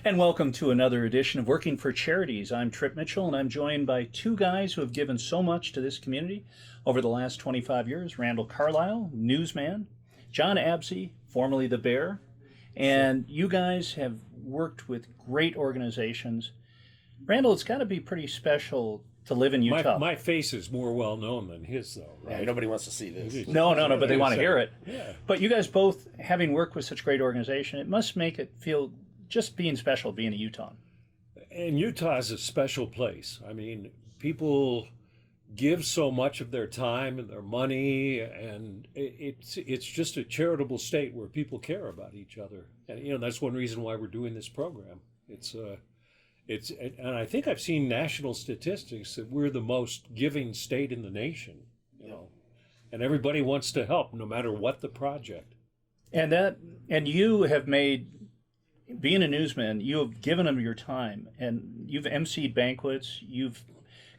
And welcome to another edition of Working for Charities. I'm Trip Mitchell, and I'm joined by two guys who have given so much to this community over the last 25 years. Randall Carlisle, newsman. John Absey, formerly the Bear. And you guys have worked with great organizations. Randall, it's got to be pretty special to live in Utah. My face is more well known than his, though, right? Yeah, nobody wants to see this. No, but they want to hear it. Yeah. But you guys both, having worked with such great organization, it must make it feel just being special, being a Utah. And Utah is a special place. I mean, people give so much of their time and their money, and it's just a charitable state where people care about each other. And that's one reason why we're doing this program. And I think I've seen national statistics that we're the most giving state in the nation. And everybody wants to help, no matter what the project. And you have made, being a newsman, you have given them your time, and you've emceed banquets. You've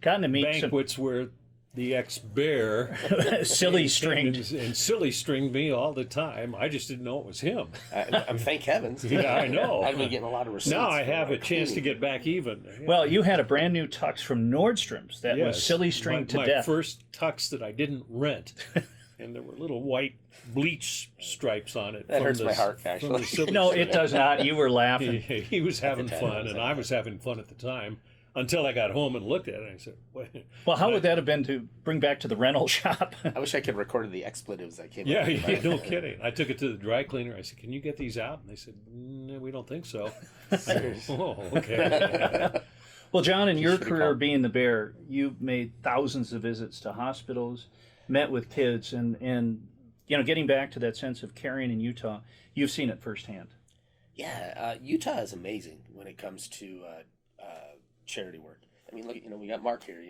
gotten to meet banquets where the ex-bear silly stringed and silly stringed me all the time. I just didn't know it was him. Thank heavens. Yeah, I know. I've been getting a lot of receipts. Now I have a chance to get back even. Well, you had a brand new tux from Nordstrom's that was silly stringed to my death. My first tux that I didn't rent. And there were little white bleach stripes on it. That hurts my heart, actually. No, it does not. You were laughing. He was having fun, and I was having fun at the time. Until I got home and looked at it, and I said, "Wait." Well, how would that have been to bring back to the rental shop? I wish I could record the expletives that came out. Yeah, no kidding. I took it to the dry cleaner. I said, "Can you get these out?" And they said, "No, we don't think so." Oh, okay. Well, John, in your career being the Bear, you've made thousands of visits to hospitals, met with kids, and getting back to that sense of caring in Utah, you've seen it firsthand. Yeah, Utah is amazing when it comes to charity work. I mean, look, we got Mark here.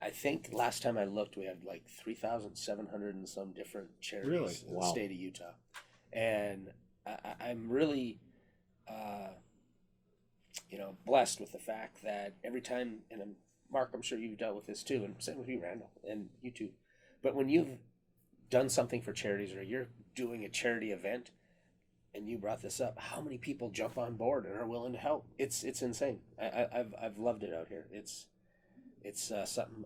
I think last time I looked, we had like 3,700 and some different charities in the state of Utah, and I'm really, blessed with the fact that every time, and Mark, I'm sure you've dealt with this too, and same with you, Randall, and you too. But when you've done something for charities, or you're doing a charity event, and you brought this up, how many people jump on board and are willing to help? It's insane. I've loved it out here. It's something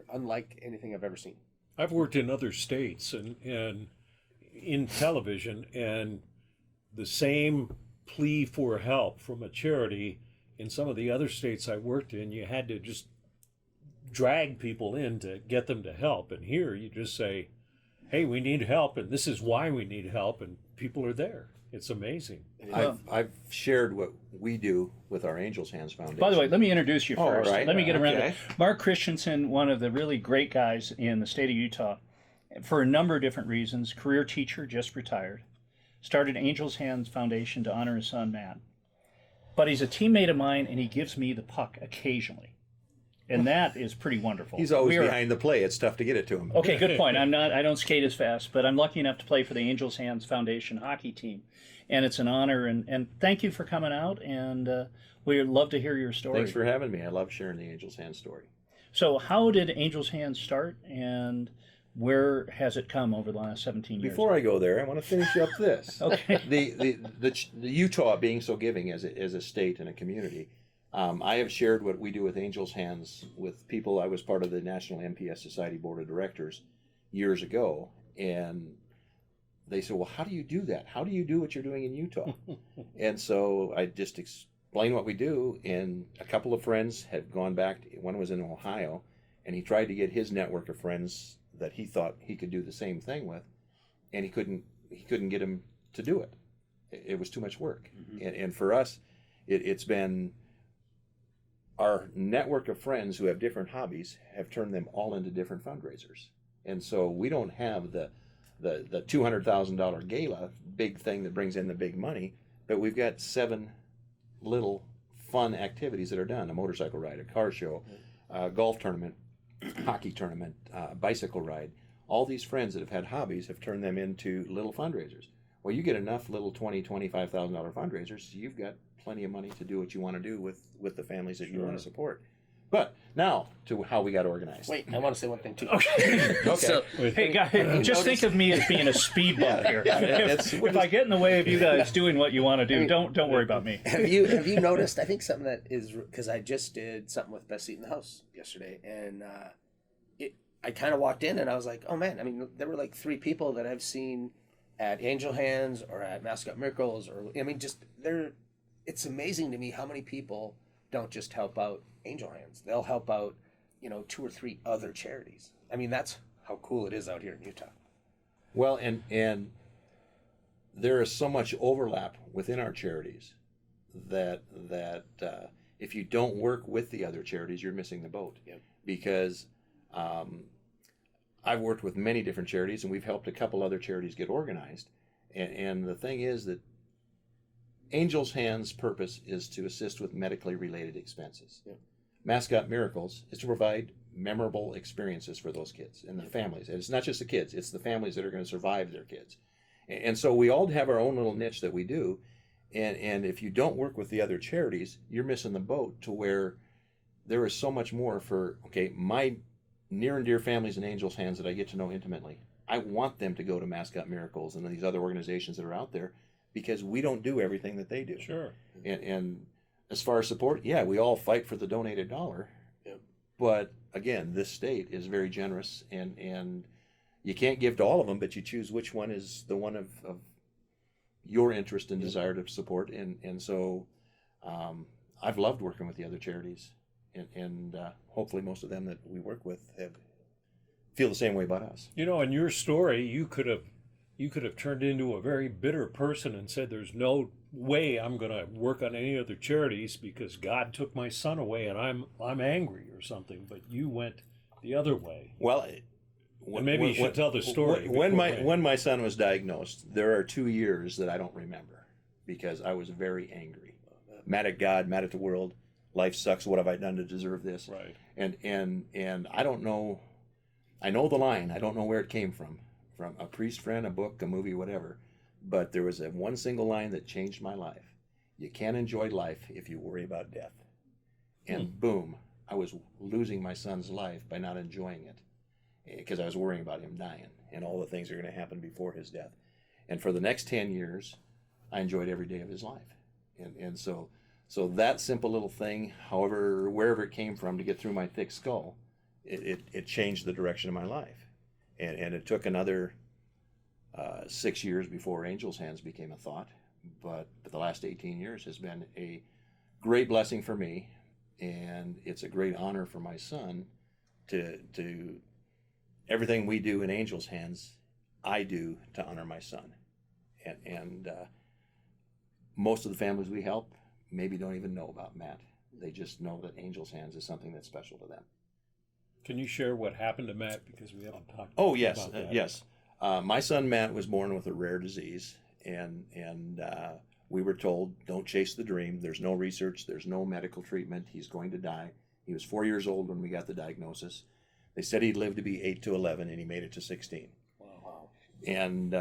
unlike anything I've ever seen. I've worked in other states and in television, and the same plea for help from a charity in some of the other states I worked in, you had to just drag people in to get them to help. And here you just say, hey, we need help, and this is why we need help, and people are there. It's amazing. I've shared what we do with our Angels Hands Foundation. By the way, let me introduce you first. Right. Let me get around to Mark Kristensen, one of the really great guys in the state of Utah, for a number of different reasons. Career teacher, just retired. Started Angels Hands Foundation to honor his son, Matt. But he's a teammate of mine, and he gives me the puck occasionally. And that is pretty wonderful. He's always behind the play. It's tough to get it to him. Okay, good point. I don't skate as fast, but I'm lucky enough to play for the Angels Hands Foundation hockey team. And it's an honor, and thank you for coming out, and we'd love to hear your story. Thanks for having me. I love sharing the Angels Hands story. So how did Angels Hands start, and where has it come over the last 17 years? Before I go there, I want to finish up this. Okay. The Utah being so giving as a state and a community, I have shared what we do with Angels Hands with people. I was part of the National MPS Society Board of Directors years ago, and they said, well, how do you do that? How do you do what you're doing in Utah? And so I just explained what we do, and a couple of friends had gone back. One was in Ohio, and he tried to get his network of friends that he thought he could do the same thing with, and he couldn't get them to do it. It was too much work. Mm-hmm. And for us, it's been our network of friends who have different hobbies have turned them all into different fundraisers. And so we don't have the $200,000 gala, big thing that brings in the big money, but we've got 7 little fun activities that are done: a motorcycle ride, a car show, a golf tournament, hockey tournament, bicycle ride. All these friends that have had hobbies have turned them into little fundraisers. Well, you get enough little $20,000, $25,000 fundraisers, you've got plenty of money to do what you want to do with the families that you want to support. But now to how we got organized. Wait, I want to say one thing too. Okay. So, Hey guys, just think of me as being a speed bump here. If I get in the way of you guys doing what you want to do, don't worry about me. have you noticed? I think something that is because I just did something with Best Seat in the House yesterday, and I kind of walked in and I was like, oh man, I mean, there were like 3 people that I've seen at Angel Hands or at Mascot Miracles, or I mean, just they're. It's amazing to me how many people don't just help out Angel Hands. They'll help out, 2 or 3 other charities. I mean, that's how cool it is out here in Utah. Well, and there is so much overlap within our charities that if you don't work with the other charities, you're missing the boat. Yep. Because I've worked with many different charities, and we've helped a couple other charities get organized. And the thing is that Angel's Hands' purpose is to assist with medically related expenses. Yep. Mascot Miracles is to provide memorable experiences for those kids and the families. And it's not just the kids, it's the families that are going to survive their kids. And so we all have our own little niche that we do. And if you don't work with the other charities, you're missing the boat to where there is so much more for, my near and dear families in Angel's Hands that I get to know intimately. I want them to go to Mascot Miracles and these other organizations that are out there, because we don't do everything that they do. Sure. And as far as support, we all fight for the donated dollar. Yep. But again, this state is very generous, and you can't give to all of them, but you choose which one is the one of your interest and desire to support. And so I've loved working with the other charities, and hopefully most of them that we work with feel the same way about us. In your story, you could have turned into a very bitter person and said, there's no way I'm going to work on any other charities because God took my son away and I'm angry or something. But you went the other way. Well, and maybe you should tell the story. When my son was diagnosed, there are 2 years that I don't remember because I was very angry, mad at God, mad at the world. Life sucks. What have I done to deserve this? Right. And I don't know. I know the line. I don't know where it came from a priest friend, a book, a movie, whatever. But there was one single line that changed my life. You can't enjoy life if you worry about death. And boom, I was losing my son's life by not enjoying it because I was worrying about him dying and all the things that are going to happen before his death. And for the next 10 years, I enjoyed every day of his life. And so that simple little thing, however, wherever it came from to get through my thick skull, it changed the direction of my life. And it took another 6 years before Angel's Hands became a thought. But the last 18 years has been a great blessing for me. And it's a great honor for my son to everything we do in Angel's Hands, I do to honor my son. And most of the families we help maybe don't even know about Matt. They just know that Angel's Hands is something that's special to them. Can you share what happened to Matt, because we haven't talked yes, about that? Yes. My son Matt was born with a rare disease, and we were told, don't chase the dream. There's no research. There's no medical treatment. He's going to die. He was 4 years old when we got the diagnosis. They said he'd live to be 8 to 11, and he made it to 16. Wow. And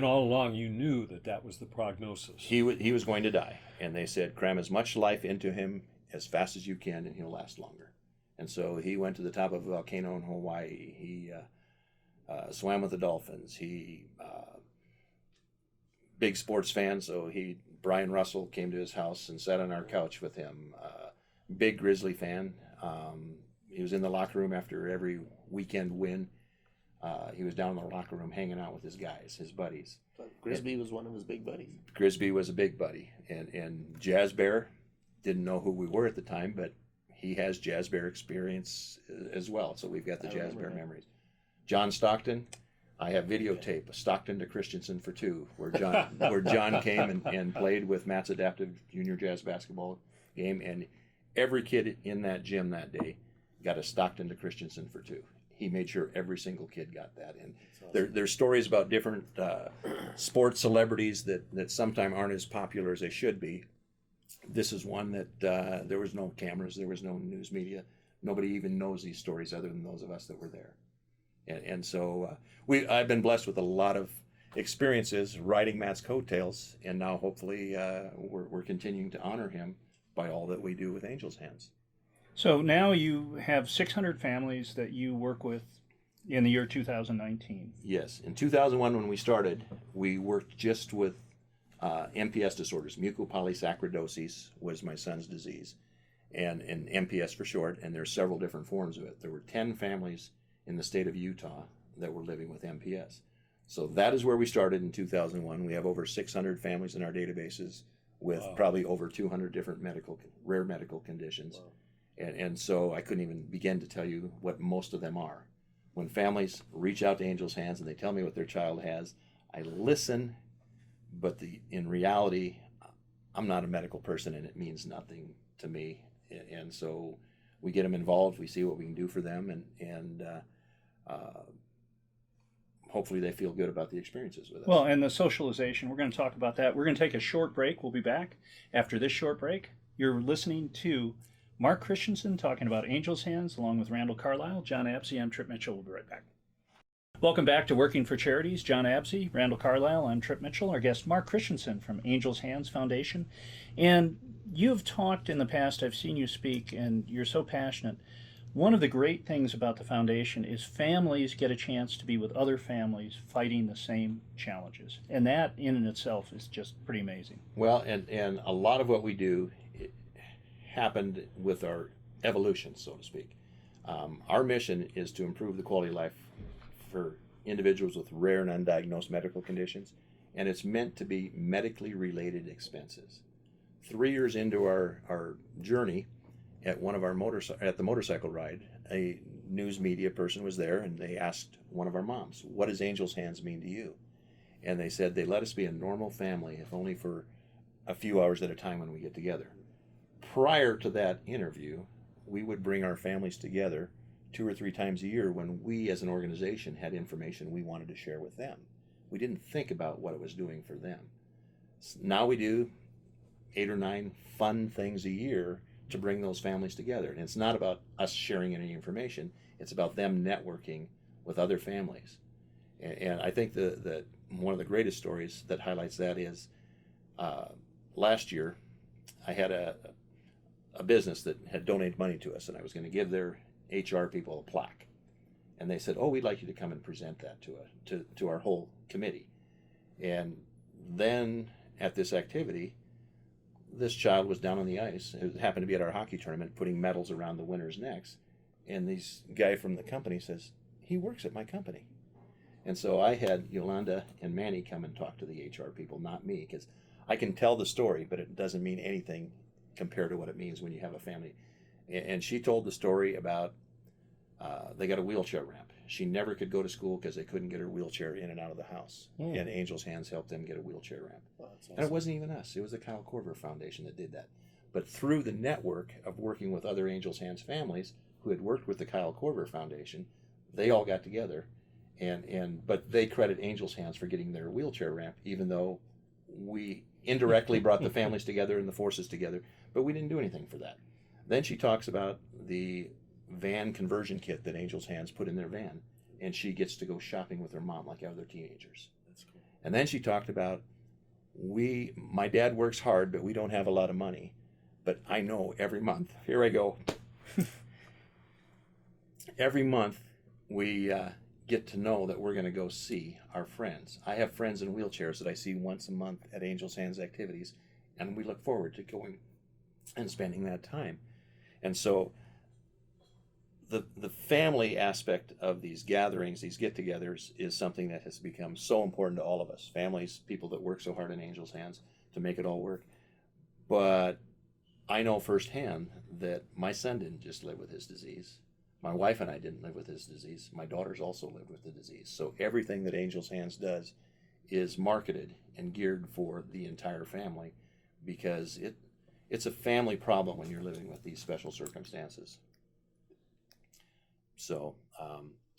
all along you knew that was the prognosis. He was going to die, and they said, cram as much life into him as fast as you can, and he'll last longer. And so he went to the top of a volcano in Hawaii. He swam with the dolphins. He big sports fan, so Brian Russell came to his house and sat on our couch with him. Big Grizzly fan. He was in the locker room after every weekend win. He was down in the locker room hanging out with his guys, his buddies. Grisby was one of his big buddies. Grisby was a big buddy. And Jazz Bear, didn't know who we were at the time, but he has Jazz Bear experience as well. So we've got the Jazz Bear memories. John Stockton, I have videotape, Stockton to Kristensens for 2, where John came and played with Matt's adaptive junior jazz basketball game. And every kid in that gym that day got a Stockton to Kristensens for 2. He made sure every single kid got that. And awesome. There's stories about different sports celebrities that sometimes aren't as popular as they should be. This is one that there was no cameras, there was no news media. Nobody even knows these stories other than those of us that were there. And so I've been blessed with a lot of experiences riding Matt's coattails, and now hopefully we're continuing to honor him by all that we do with Angel's Hands. So now you have 600 families that you work with in the year 2019. Yes. In 2001, when we started, we worked just with MPS disorders. Mucopolysaccharidosis was my son's disease, and MPS for short, and there's several different forms of it. There were 10 families in the state of Utah that were living with MPS. So that is where we started in 2001. We have over 600 families in our databases with probably over 200 different rare medical conditions. Wow. And so I couldn't even begin to tell you what most of them are. When families reach out to Angel's Hands and they tell me what their child has, I listen, but in reality, I'm not a medical person and it means nothing to me. And so we get them involved, we see what we can do for them, and hopefully they feel good about the experiences with us. Well, and the socialization, we're going to talk about that. We're going to take a short break. We'll be back after this short break. You're listening to Mark Kristensen talking about Angel's Hands along with Randall Carlisle, John Absey. I'm Trip Mitchell. We'll be right back. Welcome back to Working for Charities. John Absey, Randall Carlisle. I'm Trip Mitchell. Our guest, Mark Kristensen from Angel's Hands Foundation. And you've talked in the past, I've seen you speak, and you're so passionate. One of the great things about the foundation is families get a chance to be with other families fighting the same challenges. And that in and itself is just pretty amazing. Well, and a lot of what we do happened with our evolution, so to speak. Our mission is to improve the quality of life for individuals with rare and undiagnosed medical conditions, and it's meant to be medically related expenses. 3 years into our journey, at one of our at the motorcycle ride, a news media person was there, and they asked one of our moms, "What does Angel's Hands mean to you?" And they said they let us be a normal family, if only for a few hours at a time when we get together. Prior to that interview, we would bring our families together 2 or 3 times a year when we as an organization had information we wanted to share with them. We didn't think about what it was doing for them. Now we do 8 or 9 fun things a year to bring those families together. And it's not about us sharing any information, it's about them networking with other families. And I think that one of the greatest stories that highlights that is last year I had a business that had donated money to us, and I was going to give their HR people a plaque. And they said, "Oh, we'd like you to come and present that to our whole committee." And then at this activity, this child was down on the ice. It happened to be at our hockey tournament, putting medals around the winners' necks. And this guy from the company says, "He works at my company." And so I had Yolanda and Manny come and talk to the HR people, not me, because I can tell the story, but it doesn't mean anything compared to what it means when you have a family. And she told the story about they got a wheelchair ramp. She never could go to school because they couldn't get her wheelchair in and out of the house. And Angel's Hands helped them get a wheelchair ramp. Oh, that's awesome. And it wasn't even us. It was the Kyle Korver Foundation that did that. But through the network of working with other Angel's Hands families who had worked with the Kyle Korver Foundation, they all got together. But they credit Angel's Hands for getting their wheelchair ramp, even though we indirectly brought the families together and the forces together, but we didn't do anything for that. Then she talks about the van conversion kit that Angel's Hands put in their van, and she gets to go shopping with her mom like other teenagers. That's cool. And then she talked about, my dad works hard, but we don't have a lot of money, but I know every month, here I go, every month we get to know that we're going to go see our friends. I have friends in wheelchairs that I see once a month at Angel's Hands activities, and we look forward to going and spending that time. And so the family aspect of these gatherings, these get-togethers, is something that has become so important to all of us. Families, people that work so hard in Angel's Hands to make it all work. But I know firsthand that my son didn't just live with his disease. My wife and I didn't live with his disease. My daughters also lived with the disease. So everything that Angel's Hands does is marketed and geared for the entire family, because it's a family problem when you're living with these special circumstances. So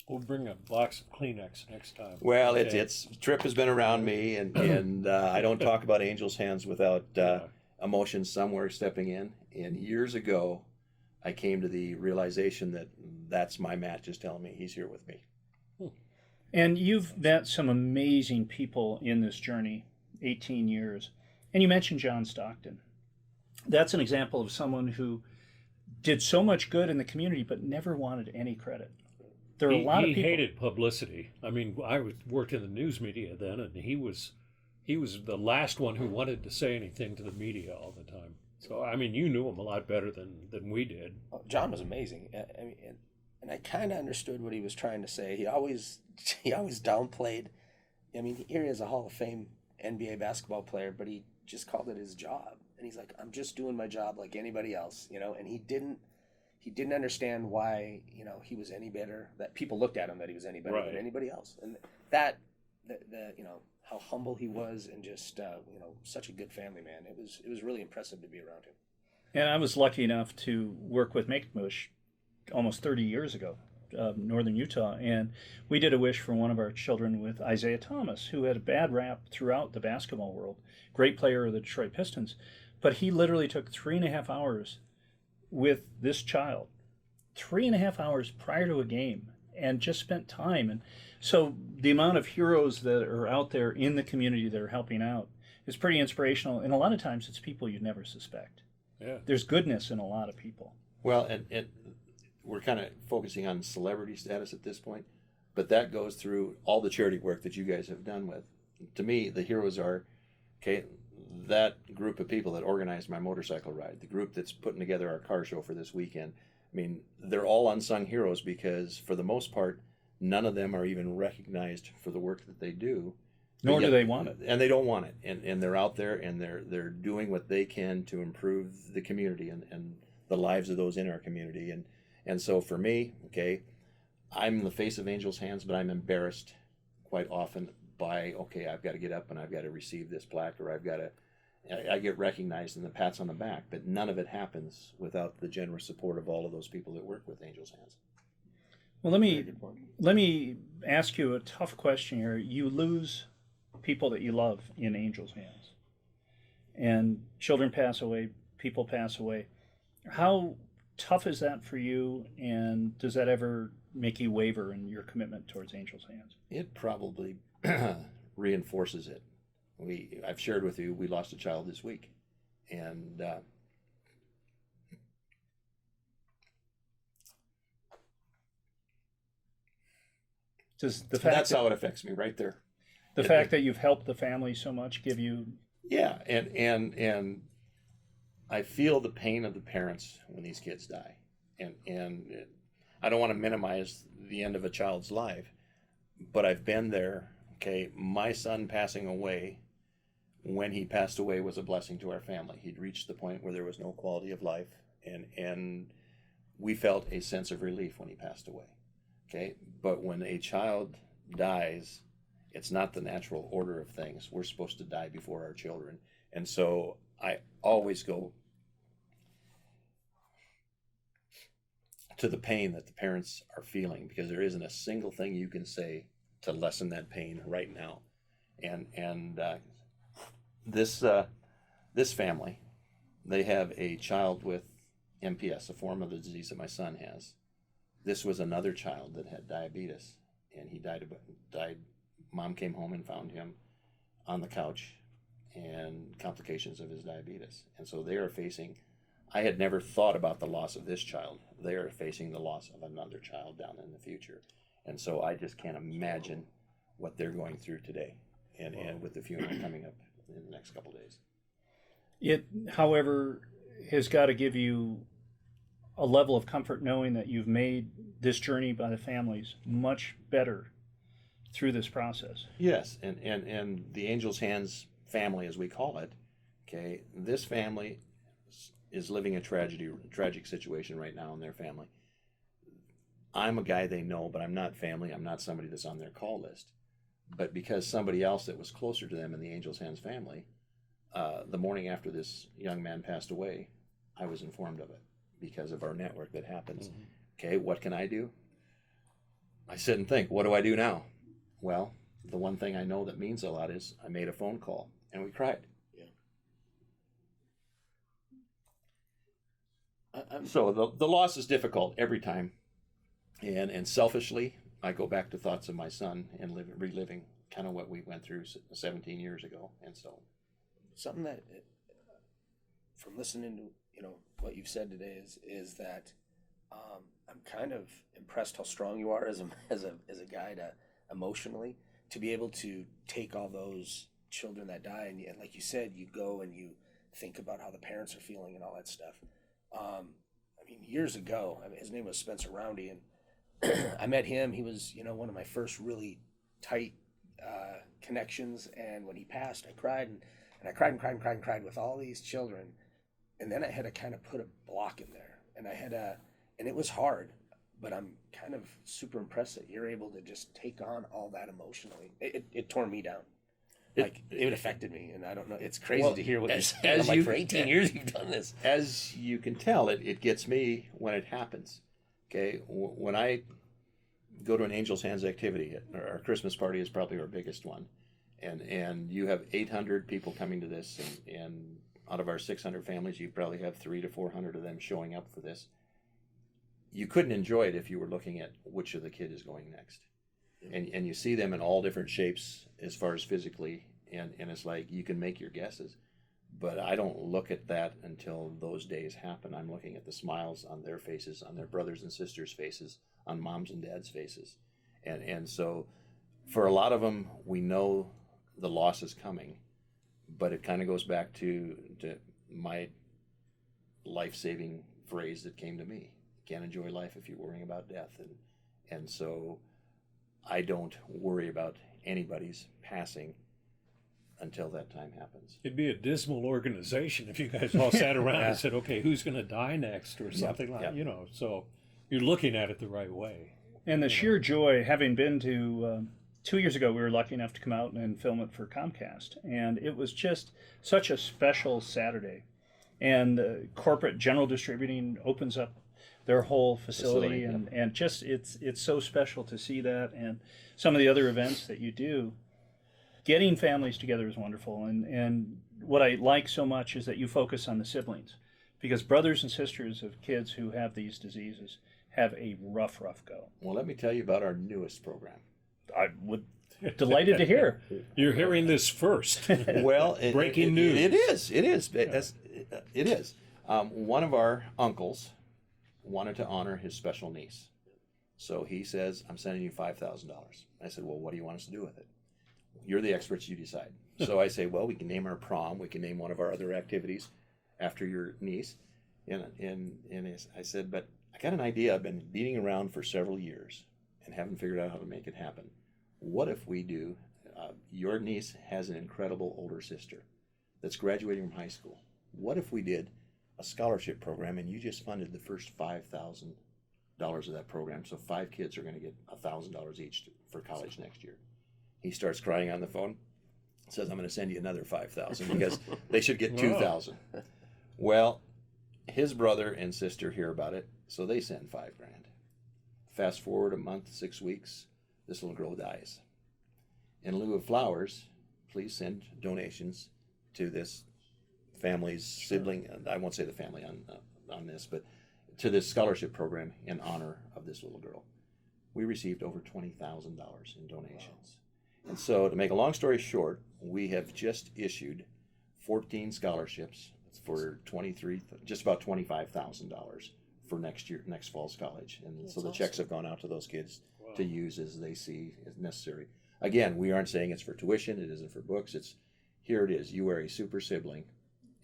We'll bring a box of Kleenex next time. well, Okay. it's Trip has been around me, and I don't talk about Angel's Hands without emotion somewhere stepping in. And years ago, I came to the realization that that's my Matt just telling me he's here with me. And you've met some amazing people in this journey, 18 years. And you mentioned John Stockton. That's an example of someone who did so much good in the community, but never wanted any credit. There are a lot of He people. hated publicity. I mean, worked in the news media then, and he was the last one who wanted to say anything to the media all the time. So, I mean, you knew him a lot better than we did. Oh, John was amazing. I mean, and I kind of understood what he was trying to say. He always downplayed. I mean, here he is, a Hall of Fame NBA basketball player, but he just called it his job. And he's like, I'm just doing my job like anybody else, you know. And he didn't understand why, you know, he was any better. That people looked at him that he was any better than anybody else. And that the you know, how humble he was, and just you know, such a good family man. It was really impressive to be around him. And I was lucky enough to work with Make-A-Wish almost 30 years ago, northern Utah, and we did a wish for one of our children with Isaiah Thomas, who had a bad rap throughout the basketball world, great player of the Detroit Pistons, but he literally took 3.5 hours with this child, 3.5 hours prior to a game, and just spent time. And so the amount of heroes that are out there in the community that are helping out is pretty inspirational, and a lot of times it's people you'd never suspect. Yeah. There's goodness in a lot of people. Well, and we're kind of focusing on celebrity status at this point, but that goes through all the charity work that you guys have done with. To me, the heroes are, okay, that group of people that organized my motorcycle ride, the group that's putting together our car show for this weekend. I mean, they're all unsung heroes because, for the most part, none of them are even recognized for the work that they do. Nor do they want it. And they don't want it. And they're out there, and they're doing what they can to improve the community and the lives of those in our community. And so for me, okay, I'm the face of Angels Hands, but I'm embarrassed quite often by, okay, I've got to get up and I've got to receive this plaque, or I get recognized and the pats on the back, but none of it happens without the generous support of all of those people that work with Angels Hands. Well, let me ask you a tough question here. You lose people that you love in Angels Hands, and children pass away, people pass away. How tough is that for you, and does that ever make you waver in your commitment towards Angels Hands? It probably reinforces it. I've shared with you, we lost a child this week, and that's how it affects me right there. The fact that you've helped the family so much give you... Yeah, and I feel the pain of the parents when these kids die. And I don't want to minimize the end of a child's life, but I've been there. Okay, my son passing away, when he passed away, was a blessing to our family. He'd reached the point where there was no quality of life, and we felt a sense of relief when he passed away. Okay, but when a child dies, it's not the natural order of things. We're supposed to die before our children. And so I always go to the pain that the parents are feeling, because there isn't a single thing you can say to lessen that pain right now. And this family, they have a child with MPS, a form of the disease that my son has. This was another child that had diabetes, and he died. Mom came home and found him on the couch, and complications of his diabetes. And so they are facing, I had never thought about the loss of this child. They are facing the loss of another child down in the future. And so I just can't imagine what they're going through today, and with the funeral coming up in the next couple of days. It, however, has got to give you a level of comfort knowing that you've made this journey by the families much better through this process. Yes, and the Angels Hands family, as we call it, okay, this family is living a tragic situation right now in their family. I'm a guy they know, but I'm not family. I'm not somebody that's on their call list. But because somebody else that was closer to them in the Angels Hands family, the morning after this young man passed away, I was informed of it because of our network that happens. Mm-hmm. Okay, what can I do? I sit and think, what do I do now? Well, the one thing I know that means a lot is I made a phone call, and we cried. Yeah. So the loss is difficult every time, and selfishly, I go back to thoughts of my son and reliving kind of what we went through 17 years ago. And so, something that, from listening to what you've said today is that I'm kind of impressed how strong you are as a guy to emotionally to be able to take all those children that die and like you said, you go and you think about how the parents are feeling and all that stuff. Years ago, his name was Spencer Roundy, and I met him. He was one of my first really tight connections, and when he passed, I cried and I cried and cried and cried and cried with all these children, and then I had to kind of put a block in there, and it was hard, but I'm kind of super impressed that you're able to just take on all that emotionally. It tore me down. It affected me, and I don't know. It's crazy to hear what you're saying. I'm like, for 18 years you've done this. As you can tell, it gets me when it happens. Okay, when I go to an Angel's Hands activity, our Christmas party is probably our biggest one, and you have 800 people coming to this, and out of our 600 families, you probably have 300 to 400 of them showing up for this. You couldn't enjoy it if you were looking at which of the kid is going next. And you see them in all different shapes as far as physically, and it's like you can make your guesses, but I don't look at that until those days happen. I'm looking at the smiles on their faces, on their brothers and sisters' faces, on moms and dads' faces, and so for a lot of them, we know the loss is coming, but it kind of goes back to my life-saving phrase that came to me: you can't enjoy life if you're worrying about death, and so I don't worry about anybody's passing until that time happens. It'd be a dismal organization if you guys all sat around and said, okay, who's going to die next or something so you're looking at it the right way. And the sheer joy, having been to 2 years ago, we were lucky enough to come out and film it for Comcast, and it was just such a special Saturday. And corporate general distributing opens up their whole facility, and just it's so special to see that, and some of the other events that you do. Getting families together is wonderful, and what I like so much is that you focus on the siblings, because brothers and sisters of kids who have these diseases have a rough go. Well, let me tell you about our newest program. I would delighted to hear. You're hearing this first. Well, breaking news. It is. One of our uncles wanted to honor his special niece. So he says, I'm sending you $5,000. I said, well, what do you want us to do with it? You're the experts, you decide. So I say, well, we can name our prom, we can name one of our other activities after your niece. And I said, but I got an idea I've been beating around for several years and haven't figured out how to make it happen. What if we do, your niece has an incredible older sister that's graduating from high school. What if we did a scholarship program and you just funded the first $5,000 of that program, so 5 kids are going to get $1,000 each for college next year. He starts crying on the phone, says, I'm going to send you another $5,000 because they should get $2,000. Well, his brother and sister hear about it, so they send $5,000. Fast forward a month, 6 weeks, this little girl dies. In lieu of flowers, please send donations to this family's sibling, I won't say the family on this, but to this scholarship program in honor of this little girl. We received over $20,000 in donations. Wow. And so, to make a long story short, we have just issued 14 scholarships for just about $25,000 for next fall's college. And that's so the checks have gone out to those kids to use as they see as necessary. Again, we aren't saying it's for tuition, it isn't for books, here it is, you are a super sibling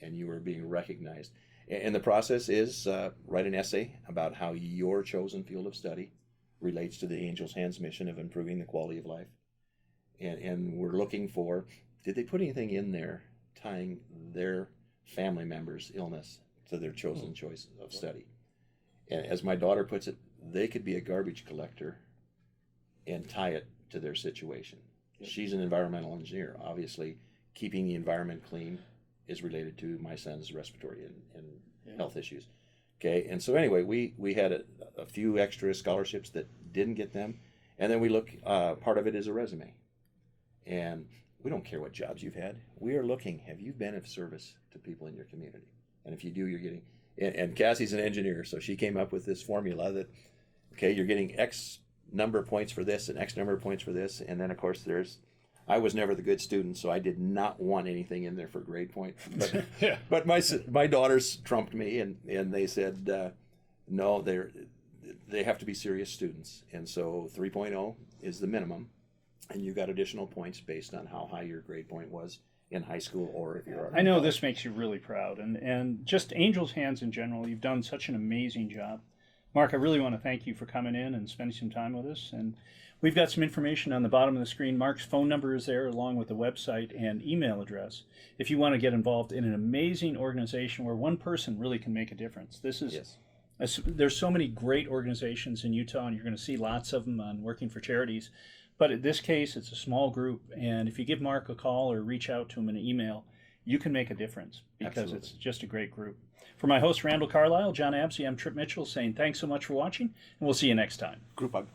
and you are being recognized. And the process is write an essay about how your chosen field of study relates to the Angel's Hands mission of improving the quality of life. And we're looking for, did they put anything in there tying their family member's illness to their chosen choice of study? And as my daughter puts it, they could be a garbage collector and tie it to their situation. Yep. She's an environmental engineer. Obviously, keeping the environment clean is related to my son's respiratory and health issues. Okay, and so anyway, we had a few extra scholarships that didn't get them, and then we look, part of it is a resume. And we don't care what jobs you've had. We are looking, have you been of service to people in your community? And if you do, you're getting, and Cassie's an engineer, so she came up with this formula that, okay, you're getting X number of points for this and X number of points for this, and then of course there's I was never the good student, so I did not want anything in there for grade point. But, Yeah. but my daughters trumped me, and they said, no, they have to be serious students. And so 3.0 is the minimum, and you got additional points based on how high your grade point was in high school or if you're already I know in college. this makes you really proud, and just Angels Hands in general, you've done such an amazing job. Mark, I really want to thank you for coming in and spending some time with us. And we've got some information on the bottom of the screen. Mark's phone number is there, along with the website and email address, if you want to get involved in an amazing organization where one person really can make a difference. This is Yes. there's so many great organizations in Utah, and you're going to see lots of them on Working for Charities. But in this case, it's a small group, and if you give Mark a call or reach out to him in an email, you can make a difference because Absolutely. it's just a great group. For my host, Randall Carlisle, John Absey, I'm Trip Mitchell saying thanks so much for watching, and we'll see you next time. Group hug.